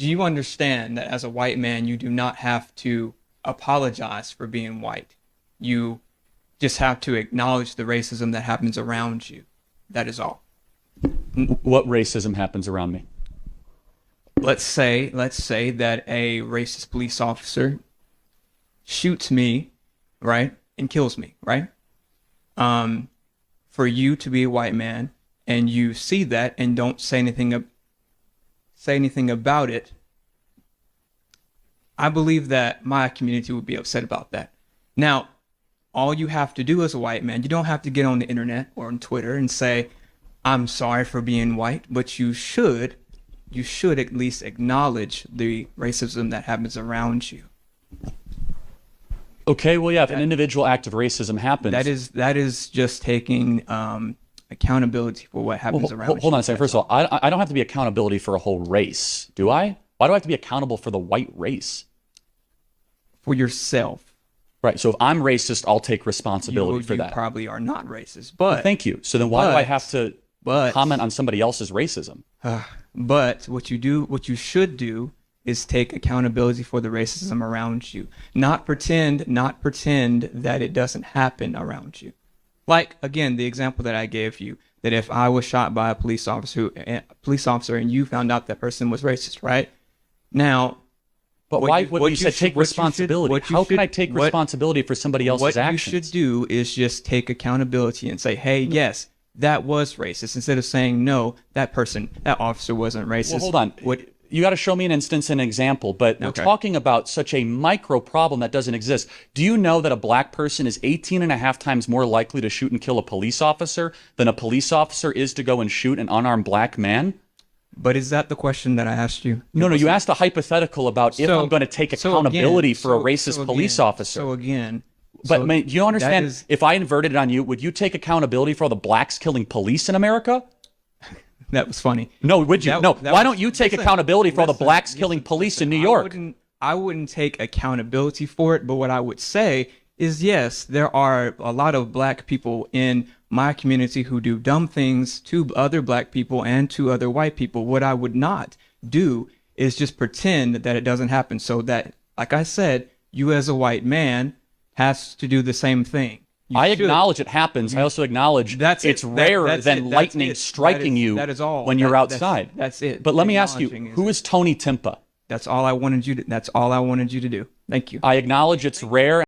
Do you understand that as a white man, you do not have to apologize for being white? You just have to acknowledge the racism that happens around you. That is all. What racism happens around me? Let's say that a racist police officer shoots me, right, and kills me, right? For you to be a white man and you see that and don't say anything about it, I believe that my community would be upset about that. Now, all you have to do as a white man, you don't have to get on the internet or on Twitter and say, I'm sorry for being white, but you should at least acknowledge the racism that happens around you. Okay, well, yeah, if an individual act of racism happens... That is just taking accountability for what happens around you. Hold on a second. First of all, I don't have to be accountability for a whole race, do I? Why do I have to be accountable for the white race? For yourself. Right, so if I'm racist, I'll take responsibility for that. You probably are not racist, but... Well, thank you. So then why do I have to comment on somebody else's racism? But what you should do is take accountability for the racism around you. Not pretend that it doesn't happen around you. Like, again, the example that I gave you, that if I was shot by a police officer and you found out that person was racist, right? Now... But why would you say take responsibility? How can I take responsibility for somebody else's actions? What you should do is just take accountability and say, hey, yes, that was racist, instead of saying, no, that officer wasn't racist. Well, hold on. You got to show me an instance and an example, but we're talking about such a micro problem that doesn't exist. Do you know that a black person is 18.5 times more likely to shoot and kill a police officer than a police officer is to go and shoot an unarmed black man? But is that the question that I asked you? No, you asked a hypothetical about if I'm going to take accountability for a racist police officer. But do you understand, if I inverted it on you, would you take accountability for all the blacks killing police in America? That was funny. No, would you? No. Why don't you take accountability for all the blacks killing police in New York? I wouldn't take accountability for it, but what I would say is, yes, there are a lot of black people in my community who do dumb things to other black people and to other white people. What I would not do is just pretend that it doesn't happen, so that, like I said, you as a white man has to do the same thing. I acknowledge it happens. I also acknowledge it's rarer than lightning striking you when you're outside. That's it. But let me ask you, who is Tony Timpa? That's all I wanted you to do. Thank you. I acknowledge it's rare.